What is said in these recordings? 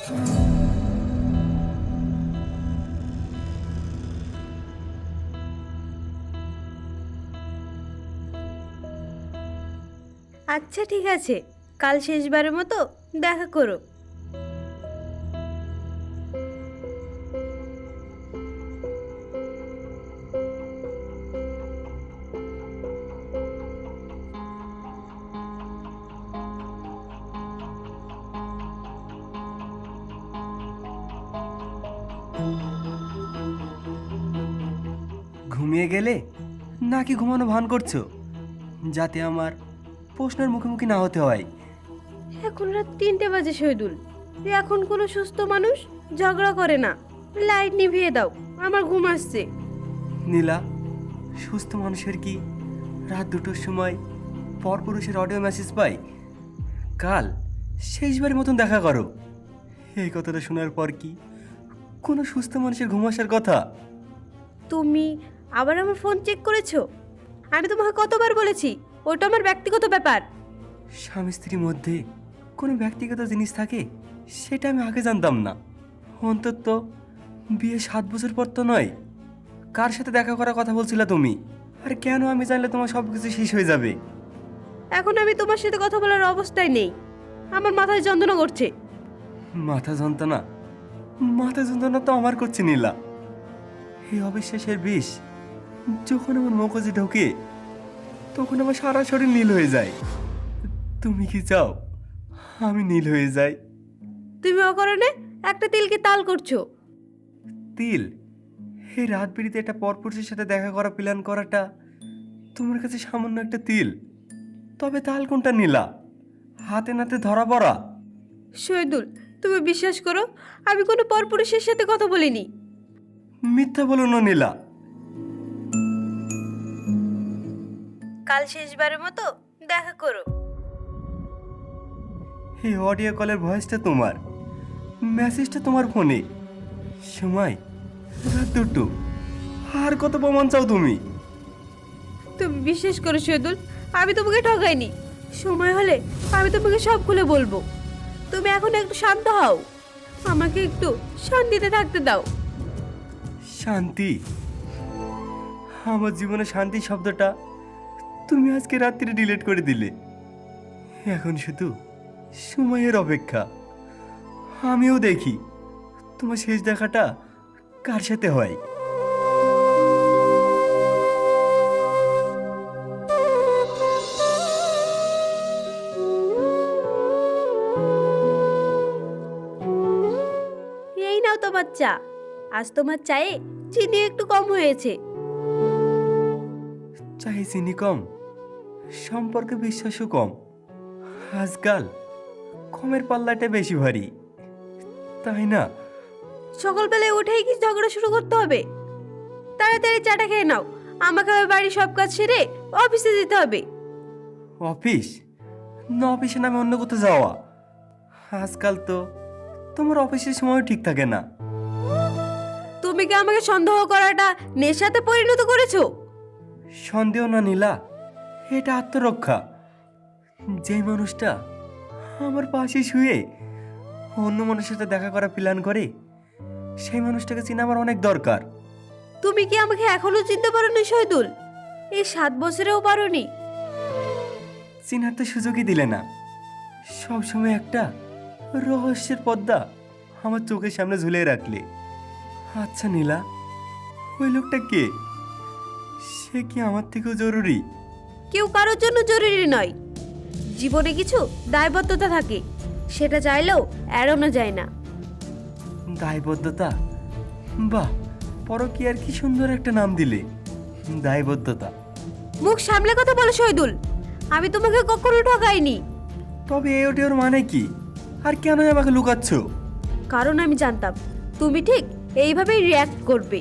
আচ্ছা ঠিক আছে, কাল শেষবারের মতো দেখা করো। ঘুমিয়ে গেলে নাকি ঘুমানো ভান করছো, যাতে আমার প্রশ্নের মুখোমুখি না হতে হয়? এখন রাত 3টে বাজে শহীদুল। এখন কোনো সুস্থ মানুষ ঝগড়া করে না। লাইট নিভিয়ে দাও, আমার ঘুম আসছে। নীলা, সুস্থ মানুষের কি রাত 2টোর সময় পরপুরুষের অডিও মেসেজ পাই? কাল শেষবারের মতন দেখা করো। এই কথাটা শোনার পর কি কোনো সুস্থ মানুষের ঘুম আসার কথা? তুমি আবার আমার ফোন চেক করেছো? আমি তোমাকে কতবার বলেছি ওটা আমার ব্যক্তিগত ব্যাপার। স্বামী স্ত্রীর মধ্যে কোনো ব্যক্তিগত জিনিস থাকে সেটা আমি আগে জানতাম না। অন্তত বিয়ে 7 বছর পর তো নয়। কার সাথে দেখা করার কথা বলছিলে তুমি? আর কেন আমি জানলে তোমার সব কিছু শেষ হয়ে যাবে? এখন আমি তোমার সাথে কথা বলার অবস্থায় নেই। আমার মাথায় যন্ত্রণা করছে। মাথা যন্ত্রণা? মাথা যন্ত্রণা তো আমার করছে নীলা। এই অবিশ্বাসের বিষ যখন আমার মগজে ঢোকে তখন আমার সারা শরীর নীল হয়ে যায়। তুমি কি চাও আমি নীল হয়ে যাই? তুমি অকারণে একটা তিলকে তাল করছো। তিল? এই রাত বিরিতে একটা পরপুরুষের সাথে দেখা করা প্ল্যান করাটা তোমার কাছে সামান্য একটা তিল? তবে তাল কোনটা নীলা? হাতে নাতে ধরা পড়া। শহীদুল, তুমি বিশ্বাস করো, আমি কোনো পরপুরুষের সাথে কথা বলিনি। মিথ্যা বলো না নীলা। কাল শেষবারের মতো দেখা করো। এই অডিও কলের ভয়েসটা তোমার, মেসেজটা তোমার ফোনে, সময় রাত 2টো। আর কত প্রমাণ চাও তুমি? তুমি বিশ্বাস করো শহীদুল, আমি তোমাকে ঠকাইনি। সময় হলে আমি তোমাকে সব খুলে বলবো। তুমি এখন একটু শান্ত হও, আমাকে একটু শান্তিতে থাকতে দাও। শান্তি? আমার জীবনে শান্তি শব্দটা তুমি আজকে রাত্রে ডিলিট করে দিলে। এখন শুধু সময়ের অপেক্ষা। আমিও দেখি তোমার শেষ দেখাটা কার সাথে হয়। এই নাও তোমার চা। আজ তোমার চায়ে চিনি একটু কম হয়েছে। চাই চিনি কম, সম্পর্কে বিশ্বাসও কম। আজকাল কমের পাল্লাটা বেশি ভারী, তাই না? সকালবেলায় উঠেই কি ঝগড়া শুরু করতে হবে? তাড়াতাড়ি চাটা খেয়ে নাও, আমাকে আবার বাড়ির সব কাজ সেরে অফিসে যেতে হবে। অফিস? না, অফিসে নামে অন্য কোথাও যাওয়া? আজকাল তো তোমার অফিসের সময় ঠিক থাকে না। তুমি কি আমাকে সন্দেহ করাটা নেশাতে পরিণত করেছো? সন্দেহ না নীলা, এটা আত্মরক্ষা। যেই মানুষটা আমার পাশে শুয়ে অন্য মানুষের সাথে দেখা করা প্ল্যান করে, সেই মানুষটাকে চেনা আমার অনেক দরকার। তুমি কি আমাকে এখনো চিনতে পারোনি শহীদুল? এই 7 বছরেও পারোনি? চেনার তো সুযোগই দিলে না। সবসময় একটা রহস্যের পর্দা আমার চোখের সামনে ঝুলিয়ে রাখলে। আচ্ছা নীলা, ওই লোকটা কে? সে কি আমার থেকেও জরুরি? কেউ কারোর জন্য জরুরি নয়। জীবনে কিছু দায়বদ্ধতা থাকে, সেটা চাইলেও এড়ানো যায় না। দায়বদ্ধতা? বাহ, পরকীয়ার কি সুন্দর একটা নাম দিলে, দায়বদ্ধতা। মুখ সামলে কথা বলো শহীদুল, আমি তোমাকে কখনো ঠকাইনি। তবে এই ওটির মানে কি? আর কেন আমাকে লুকাচ্ছ? কারণ আমি জানতাম তুমি ঠিক এইভাবেই রিয়্যাক্ট করবে।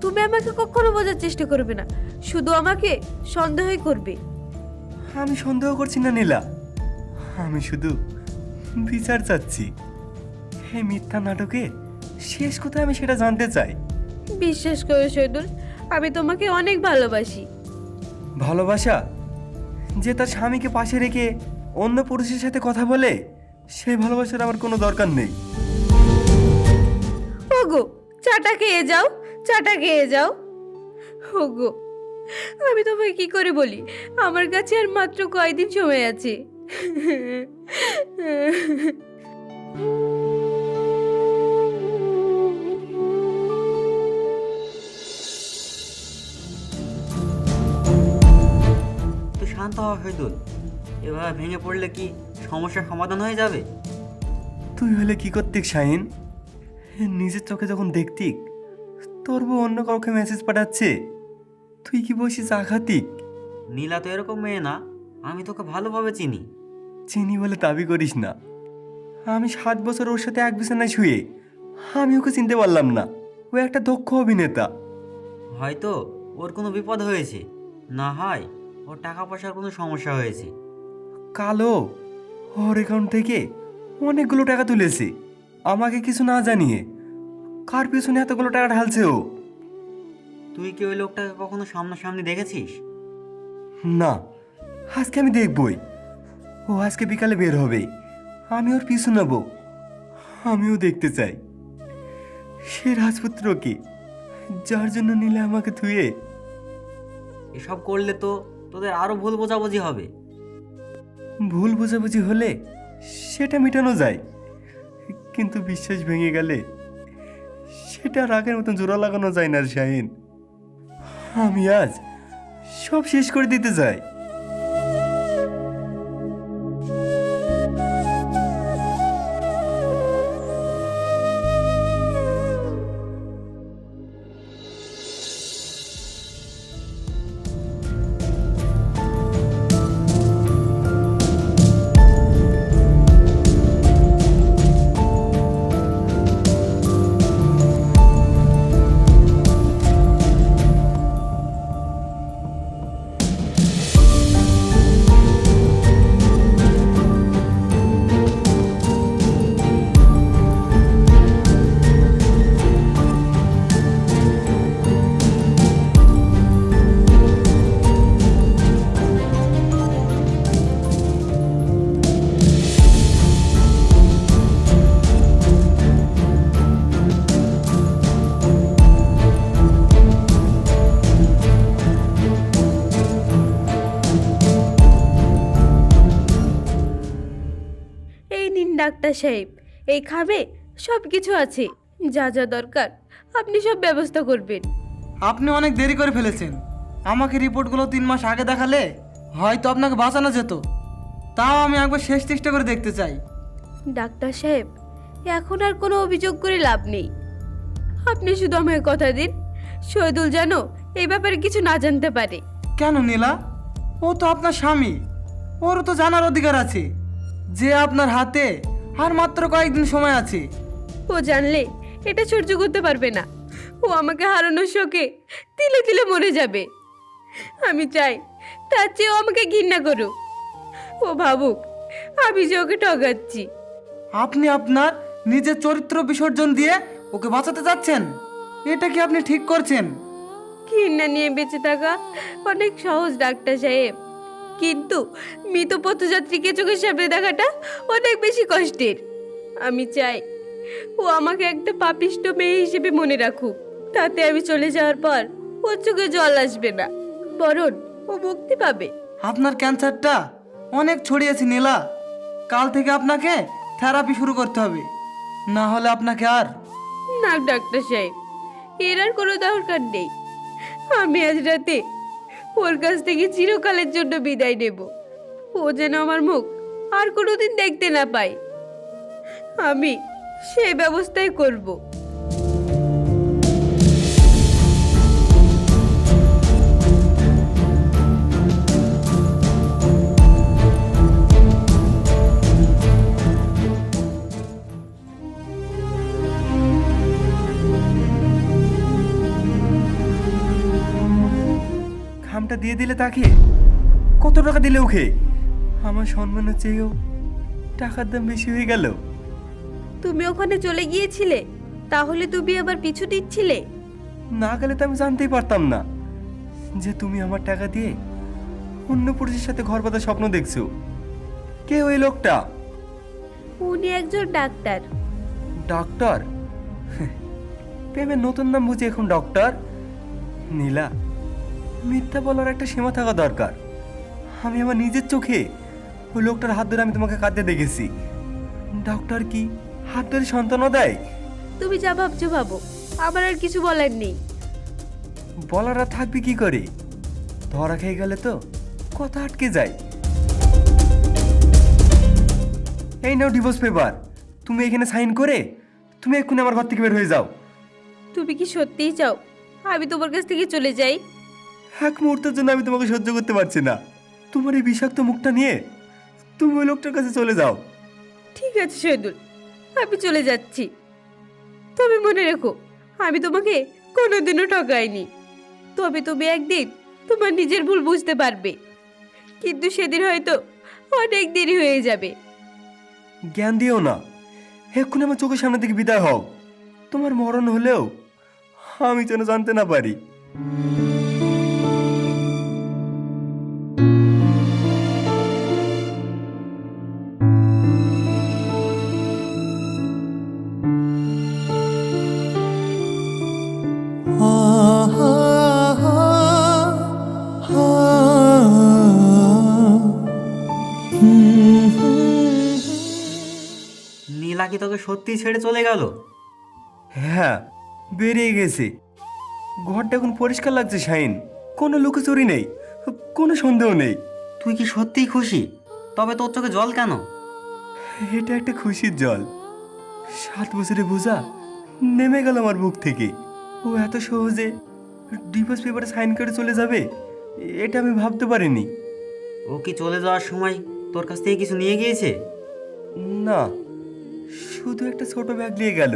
তুমি আমাকে কখনো বোঝার চেষ্টা করবে না, শুধু আমাকে সন্দেহই করবে। আমি সন্দেহ করছি না নীলা, আমি শুধু বিচার চাচ্ছি। এই মিথ্যা নাটকে শেষ কোথায় আমি সেটা জানতে চাই। বিশ্বাস করো শহীদুল, আমি তোমাকে অনেক ভালোবাসি। ভালোবাসা যে তার স্বামীকে পাশে রেখে অন্য পুরুষের সাথে কথা বলে, সেই ভালোবাসার আমার কোনো দরকার নেই। ওগো, চাটা খেয়ে যাও, চাটা খেয়ে যাও। ওগো, আমি তোমাকে কি করে বলি, আমার কাছে আর মাত্র কয়দিন সময় আছে। তুই শান্ত হওয়া শহীদুল। এভাবে ভেঙে পড়লে কি সমস্যার সমাধান হয়ে যাবে? তুই হলে কি করতিক শাহিন? নিজের চোখে যখন দেখতিক তোর বউ অন্য কাউকে মেসেজ পাঠাচ্ছে, তুই কি বসিস আঘাতিক? নীলা তো এরকম মেয়ে না, আমি তোকে ভালোভাবে চিনি। চিনি বলে দাবি করিস না। আমি 7 বছর ওর সাথে এক বিছানায় শুয়ে আমি ওকে চিনতে পারলাম না। ও একটা দক্ষ অভিনেতা। হয়তো ওর কোনো বিপদ হয়েছে, না হয় ওর টাকা পয়সার কোনো সমস্যা হয়েছে। কালো ওর অ্যাকাউন্ট থেকে অনেকগুলো টাকা তুলেছে আমাকে কিছু না জানিয়ে। কার পেছনে এতগুলো টাকা ঢালছে ও? তুই কি ওই লোকটাকে কখনো সামনাসামনি দেখেছিস? না, আজকে আমি দেখবই। ও আজকে বিকালে বের হবে, আমি ওর পিছু নেব। আমিও দেখতে চাই সে রাজপুত্রকে যার জন্য নিলে আমাকে ধুয়ে। এসব করলে তো তোদের আরো ভুল বোঝাবুঝি হবে। ভুল বোঝাবুঝি হলে সেটা মেটানো যায়, কিন্তু বিশ্বাস ভেঙে গেলে সেটা আর আগের মতন জোড়া লাগানো যায় না রে শাহিন। আমি আজ সব শেষ করে দিতে চাই। এই নিন ডাক্তার সাহেব, এই খাবে সব কিছু আছে, যা যা দরকার আপনি সব ব্যবস্থা করবেন। আপনি অনেক দেরি করে ফেলেছেন। আমাকে রিপোর্টগুলো 3 মাস আগে দেখালে হয়তো আপনাকে বাঁচানো যেত। তাও আমি একবার শেষ চেষ্টা করে দেখতে চাই। ডাক্তার সাহেব, এখন আর কোনো অভিযোগ করে লাভ নেই। আপনি শুধু আমাকে কথা দিন, শহীদুল যেন এই ব্যাপারে কিছু না জানতে পারে। কেন নীলা? ও তো আপনার স্বামী, ওরও তো জানার অধিকার আছে যে আপনার হাতে আর মাত্র কয়েকদিন সময় আছে। ও জানলে এটা সহ্য করতে পারবে না। ও আমাকে হারানোর শোকে তিলে তিলে মরে যাবে। আমি চাই তার চেয়েও আমাকে ঘৃণা করুক। ও ভাবুক আমি যে ওকে ঠকাচ্ছি। আপনি আপনার নিজের চরিত্র বিসর্জন দিয়ে ওকে বাঁচাতে চাচ্ছেন? এটা কি আপনি ঠিক করছেন? ঘৃণা নিয়ে বেঁচে থাকা অনেক সহজ ডাক্তার সাহেব, কিন্তু মৃত পথযাত্রীকে চোখের সামনে দেখাটা অনেক বেশি কষ্টের। আমি চাই ও আমাকে একটা পাপিষ্ট মেয়ে হিসেবে মনে রাখুক। তাতে আমি চলে যাওয়ার পর ওর চোখে জল আসবে না, বরং ও মুক্তি পাবে। আপনার ক্যান্সারটা অনেক ছড়িয়েছে নীলা। কাল থেকে আপনাকে থেরাপি শুরু করতে হবে, না হলে আপনাকে আর। না ডাক্তার সাহেব, এর আর কোনো দরকার নেই। আমি আজ রাতে ওর কাছ থেকে চিরকালের জন্য বিদায় নেব। ও যেন আমার মুখ আর কোনোদিন দেখতে না পায়, আমি সেই ব্যবস্থাই করব। খামটা দিয়ে দিলে তাকে? কত টাকা দিলে ওকে? আমার সম্মানের চেয়েও টাকার দাম বেশি হয়ে গেল। তুমি ওখানে চলে গিয়েছিলে, তাহলে তুমি আবার পিছু দিচ্ছিলে? না গেলে তো আমি জানতেই পারতাম না যে তুমি আমার টাকা দিয়ে অন্য পুরুষের সাথে ঘর বাঁধার স্বপ্ন দেখছো। কে ওই লোকটা? উনি একজন ডাক্তার। ডাক্তার? প্রেমের নতুন নাম বুঝি এখন ডক্টর? নীলা, মিথ্যা বলার একটা সীমা থাকা দরকার। আমি আমার নিজের চোখে ওই লোকটার হাত ধরে আমি তোমাকে কাঁদতে দেখেছি। ডক্টর কি হাত ধরে সন্তানও দেয়? তুমি যা ভাবছো ভাবো, আমার আর কিছু বলার নেই। বলার আর থাকবে কি করে? ধরা খেয়ে গেলে তো কথা আটকে যায়। এই নাও ডিভোর্স পেপার, তুমি এখানে সাইন করে তুমি এক্ষুনি আমার ঘর থেকে বের হয়ে যাও। তুমি কি সত্যিই চাও আমি তোমার কাছ থেকে চলে যাই? এক মুহূর্তের জন্য আমি তোমাকে সহ্য করতে পারছি না। তোমার এই বিষাক্ত মুখটা নিয়ে তুমি ওই লোকটার কাছে চলে যাও। ঠিক আছে শহীদুল, আমি চলে যাচ্ছি। তবে মনে রেখো, আমি তোমাকে কোনোদিনও ঠকাইনি। তবে তুমি একদিন তোমার নিজের ভুল বুঝতে পারবে, কিন্তু সেদিন হয়তো অনেক দেরি হয়ে যাবে। জ্ঞান দিও না, এক্ষুনি আমার চোখের সামনে থেকে বিদায় হও। তোমার মরণ হলেও আমি যেন জানতে না পারি। নীলা কি তোকে সত্যিই ছেড়ে চলে গেল? হ্যাঁ, বেরিয়ে গেছে। ঘরটা এখন পরিষ্কার লাগছে শাইন, কোনো লুকোচুরি নেই, কোনো সন্দেহ নেই। তুই কি সত্যিই খুশি? তবে তোর চোখে জল কেন? এটা একটা খুশির জল। 7 বছরে বোঝা নেমে গেল আমার বুক থেকে। ও এত সহজে ডিভোর্স পেপারে সাইন করে চলে যাবে এটা আমি ভাবতে পারিনি। ও কি চলে যাওয়ার সময় তোর কাছ থেকে কিছু নিয়ে গিয়েছে? না, শুধু একটা ছোট ব্যাগ নিয়ে গেল।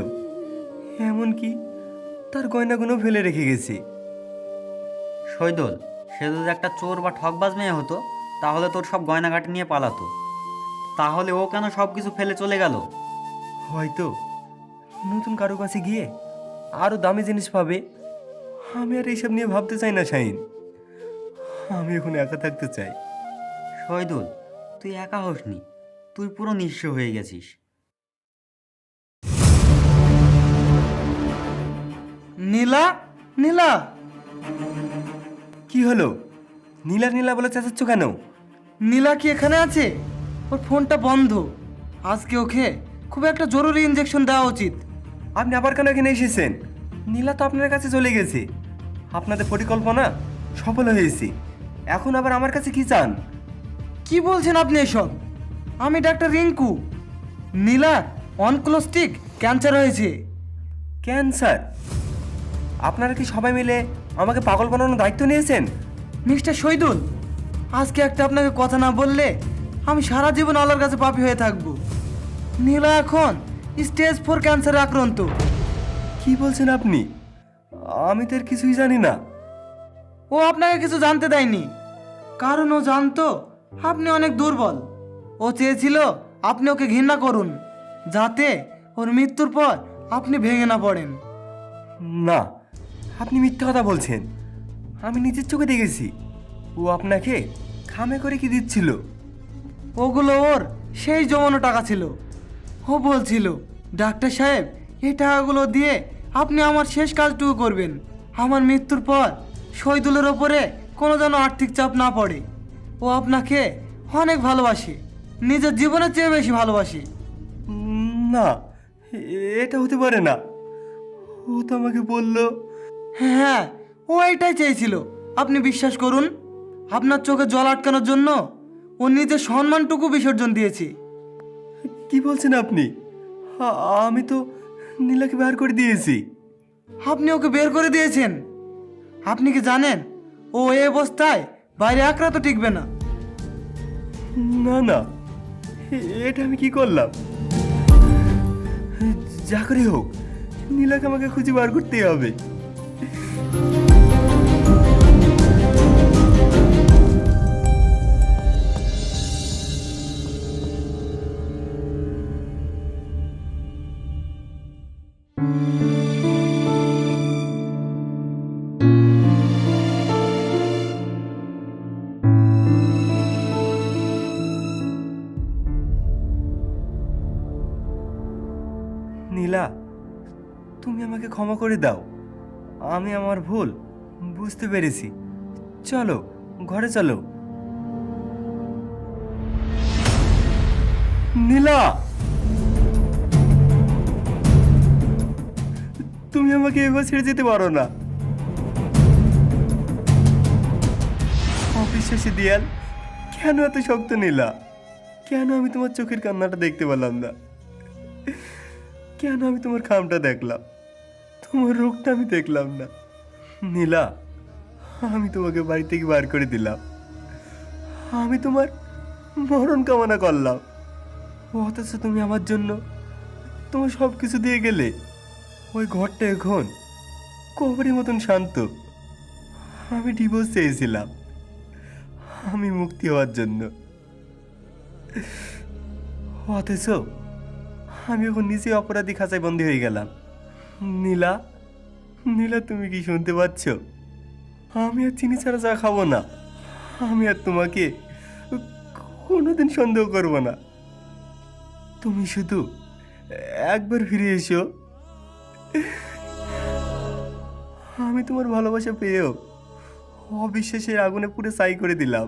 এমনকি তার গয়নাগুলো ফেলে রেখে গেছে। শৈদল, সে যদি একটা চোর বা ঠকবাজ মেয়ে হতো তাহলে তোর সব গয়নাঘাটি নিয়ে পালাতো। তাহলে ও কেন সব কিছু ফেলে চলে গেল? হয়তো নতুন কারো কাছে গিয়ে আরো দামি জিনিস পাবে। আমি আর এইসব নিয়ে ভাবতে চাই না শাহিন, আমি এখন একা থাকতে চাই। শৈদুল, তুই একা হোসনি, তুই পুরো নিঃস্ব হয়ে গেছিস। নীলা, নীলা, কি হলো? নীলা নীলা বলে চেঁচাচ্ছ কেন? নীলা কি এখানে আছে? ওর ফোনটা বন্ধ। আজকে ওকে খুব একটা জরুরি ইনজেকশন দেওয়া উচিত। আপনি আবার কেন এখানে এসেছেন? নীলা তো আপনার কাছে চলে গেছে। আপনাদের পরিকল্পনা সফল হয়েছে, এখন আবার আমার কাছে কি চান? কি বলছেন আপনি এসব? আমি ডাক্তার রিঙ্কু। নীলার অনকোলস্টিক ক্যান্সার হয়েছে। ক্যান্সার? আপনারা কি সবাই মিলে আমাকে পাগল বানানোর দায়িত্ব নিয়েছেন? মিস্টার শহীদুল, আজকে একটা আপনাকে কথা না বললে আমি সারা জীবন আল্লাহর কাছে পাপী হয়ে থাকবো। নীলা এখন স্টেজ 4 ক্যান্সারে আক্রান্ত। কি বলছেন আপনি? আমি তো এর কিছুই জানি না। ও আপনাকে কিছু জানতে দেয়নি, কারণ ও জানতো আপনি অনেক দুর্বল। ও চেয়েছিল আপনি ওকে ঘৃণা করুন, যাতে ওর মৃত্যুর পর আপনি ভেঙে না পড়েন। না, আপনি মিথ্যা কথা বলছেন। আমি নিজের চোখে দেখেছি ও আপনাকে খামে করে কি দিচ্ছিল। ওগুলো ওর সেই জমানো টাকা ছিল। ও বলছিল, ডাক্তার সাহেব, এই টাকাগুলো দিয়ে আপনি আমার শেষ কাজটুকু করবেন। আমার মৃত্যুর পর শহীদুলের ওপরে কোনো যেন আর্থিক চাপ না পড়ে। ও আপনাকে অনেক ভালোবাসে, নিজের জীবনের চেয়ে বেশি ভালোবাসে। না, এটা হতে পারে না। ও তো আমাকে বলল। হ্যাঁ, ও এইটাই চেয়েছিল। আপনি বিশ্বাস করুন, আপনার চোখে জল আটকানোর জন্য ও নিজের সম্মানটুকু বিসর্জন দিয়েছে। কি বলছেন আপনি? আমি তো নীলাকে বের করে দিয়েছি। আপনি ওকে বের করে দিয়েছেন? আপনি কি জানেন ও এই অবস্থায় বাইরে এক রাতও টিকবে না? না না, এটা আমি কি করলাম? যা করে হোক, নীলাকে আমাকে খুঁজে বার করতেই হবে। নীলা, তুমি আমাকে ক্ষমা করে দাও। আমি আমার ভুল বুঝতে পেরেছি। চলো ঘরে চলো। নীলা, তুমি আমাকে এবার ছেড়ে যেতে পারো না। অবিশ্বাসী দেয়াল, কেন এত শক্ত নীলা? কেন আমি তোমার চোখের কান্নাটা দেখতে পেলাম না? কেন আমি তোমার খামটা দেখলাম, তোমার রোগটা আমি দেখলাম না? নীলা, আমি তোমাকে বাড়ি থেকে বার করে দিলাম, আমি তোমার মরণ কামনা করলাম, অথচ তুমি আমার জন্য তোমার সব কিছু দিয়ে গেলে। ওই ঘরটা এখন কবরের মতন শান্ত। আমি ডিভোর্স চেয়েছিলাম, আমি মুক্তি হওয়ার জন্য, অথচ আমি এখন নিজে অপরাধী খাঁচায় বন্দী হয়ে গেলাম। নীলা, নীলা, তুমি কি শুনতে পাচ্ছ? আমি আর চিনি ছাড়া চা খাবো না। আমি আর তোমাকে কোনোদিন সন্দেহ করব না। তুমি শুধু একবার ফিরে এসো। আমি তোমার ভালোবাসা পেয়েও অবিশ্বাসের আগুনে পুড়ে ছাই করে দিলাম।